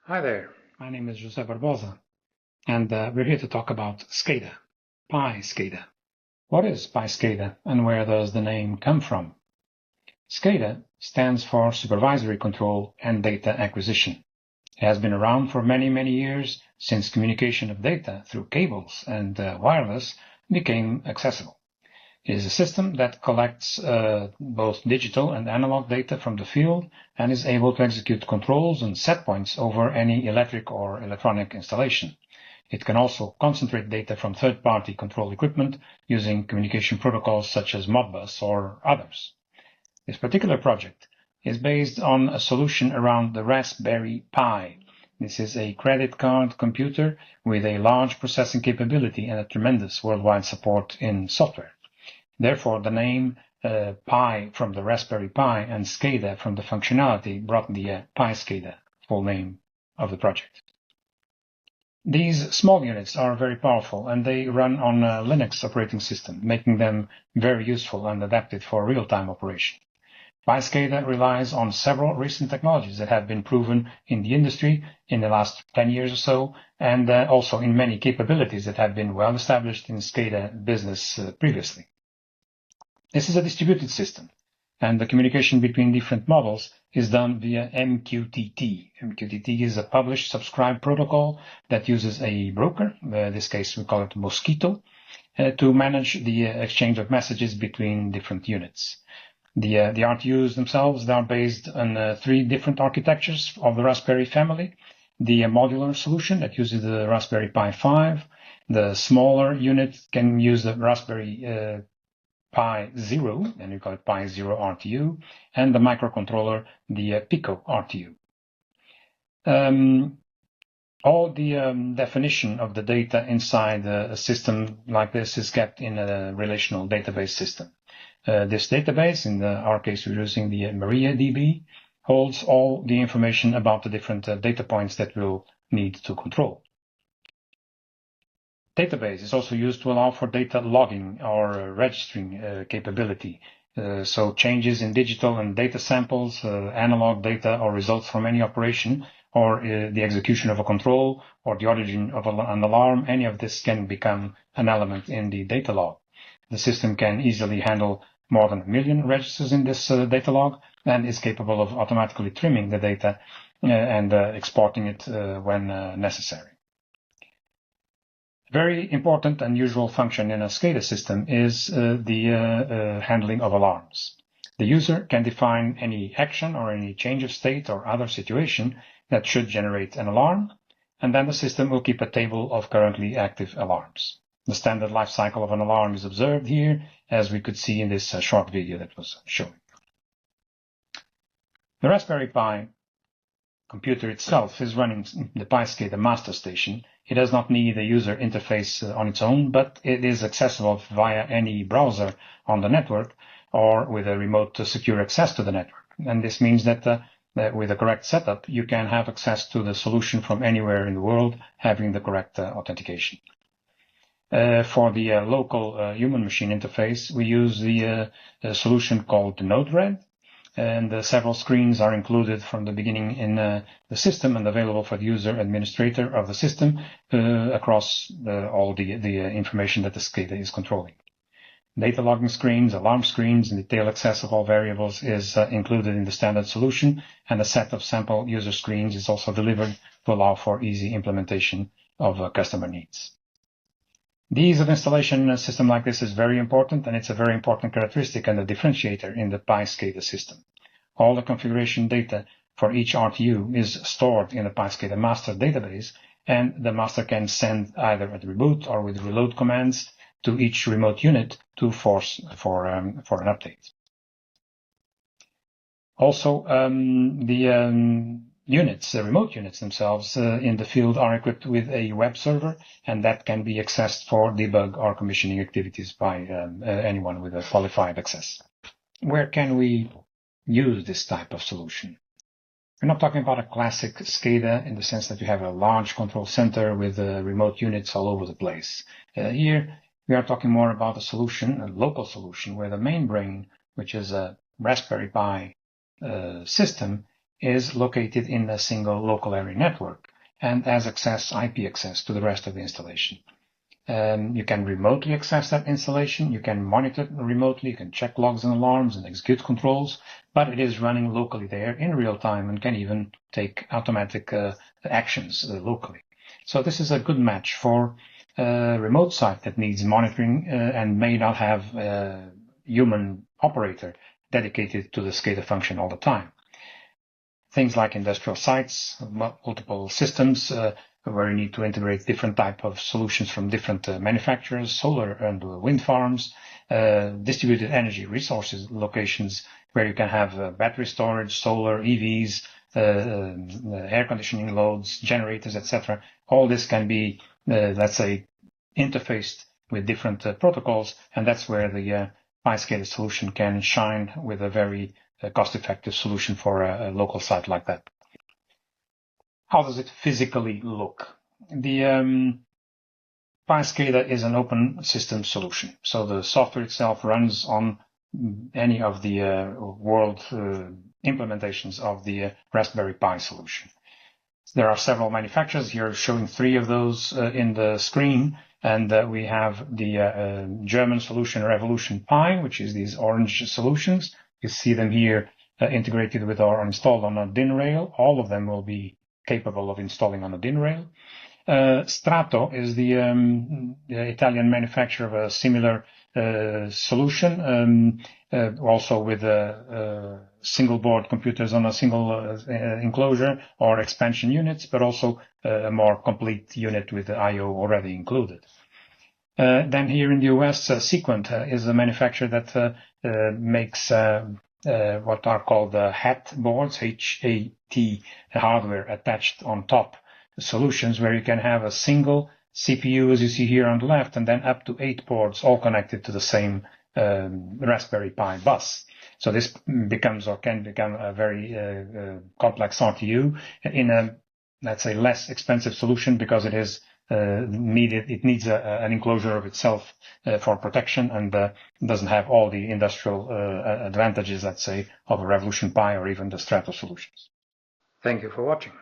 Hi there, my name is José Barbosa, and we're here to talk about SCADA, piscada. What is piscada, and where does the name come from? SCADA stands for Supervisory Control and Data Acquisition. It has been around for many, many years since communication of data through cables and wireless became accessible. It is a system that collects both digital and analog data from the field and is able to execute controls and set points over any electric or electronic installation. It can also concentrate data from third-party control equipment using communication protocols such as Modbus or others. This particular project is based on a solution around the Raspberry Pi. This is a credit card computer with a large processing capability and a tremendous worldwide support in software. Therefore, the name Pi from the Raspberry Pi and SCADA from the functionality brought the piscada, full name of the project. These small units are very powerful and they run on a Linux operating system, making them very useful and adapted for real-time operation. piscada relies on several recent technologies that have been proven in the industry in the last 10 years or so, and also in many capabilities that have been well established in SCADA business previously. This is a distributed system, and the communication between different models is done via MQTT. MQTT is a published subscribe protocol that uses a broker, in this case we call it Mosquito, to manage the exchange of messages between different units. The RTUs themselves are based on 3 different architectures of the Raspberry family. The modular solution that uses the Raspberry Pi 5, the smaller unit can use the Raspberry Pi 0, and we call it Pi 0 RTU, and the microcontroller, the Pico RTU. All the definition of the data inside a system like this is kept in a relational database system. This database, in our case we're using the MariaDB, holds all the information about the different data points that we'll need to control. Database is also used to allow for data logging or registering capability. So changes in digital and data samples, analog data or results from any operation, or the execution of a control, or the origin of an alarm, any of this can become an element in the data log. The system can easily handle more than 1 million registers in this data log and is capable of automatically trimming the data and exporting it when necessary. Very important and usual function in a SCADA system is the handling of alarms. The user can define any action or any change of state or other situation that should generate an alarm, and then the system will keep a table of currently active alarms. The standard life cycle of an alarm is observed here, as we could see in this short video that was shown. The Raspberry Pi computer itself is running the piscada master station. It does not need a user interface on its own, but it is accessible via any browser on the network or with a remote secure access to the network. And this means that with the correct setup, you can have access to the solution from anywhere in the world, having the correct authentication. For the local human-machine interface, we use the solution called Node-RED, and several screens are included from the beginning in the system and available for the user administrator of the system across all the information that the SCADA is controlling. Data logging screens, alarm screens, and detailed access of all variables is included in the standard solution, and a set of sample user screens is also delivered to allow for easy implementation of customer needs. The ease of installation in a system like this is very important, and it's a very important characteristic and a differentiator in the piscada system. All the configuration data for each RTU is stored in the piscada master database, and the master can send either at reboot or with reload commands to each remote unit to force for an update. Also, the remote units themselves in the field are equipped with a web server, and that can be accessed for debug or commissioning activities by anyone with a qualified access. Where can we use this type of solution? We're not talking about a classic SCADA in the sense that you have a large control center with remote units all over the place. Here, we are talking more about a solution, a local solution, where the main brain, which is a Raspberry Pi system, is located in a single local area network and has IP access to the rest of the installation. You can remotely access that installation, you can monitor it remotely, you can check logs and alarms and execute controls, but it is running locally there in real time and can even take automatic actions locally. So this is a good match for a remote site that needs monitoring and may not have a human operator dedicated to the SCADA function all the time. Things like industrial sites, multiple systems, where you need to integrate different type of solutions from different manufacturers, solar and wind farms, distributed energy resources locations where you can have battery storage, solar, EVs, air conditioning loads, generators, etc. All this can be, let's say, interfaced with different protocols, and that's where the piscada solution can shine with a very cost-effective solution for a local site like that. How does it physically look? The piscada is an open system solution. So the software itself runs on any of the world implementations of the Raspberry Pi solution. There are several manufacturers here showing 3 of those in the screen. And we have the German solution Revolution Pi, which is these orange solutions. You see them here integrated with or installed on a DIN rail. All of them will be capable of installing on a DIN rail. Strato is the Italian manufacturer of a similar solution, also with single board computers on a single enclosure or expansion units, but also a more complete unit with the I/O already included. Then here in the US, Sequent is a manufacturer that makes what are called HAT boards, HAT hardware attached on top solutions, where you can have a single CPU, as you see here on the left, and then up to 8 boards all connected to the same Raspberry Pi bus. So this becomes or can become a very complex RTU in a, let's say, less expensive solution because it is it needs an enclosure of itself for protection and doesn't have all the industrial advantages, let's say, of a Revolution Pi or even the Strato solutions. Thank you for watching.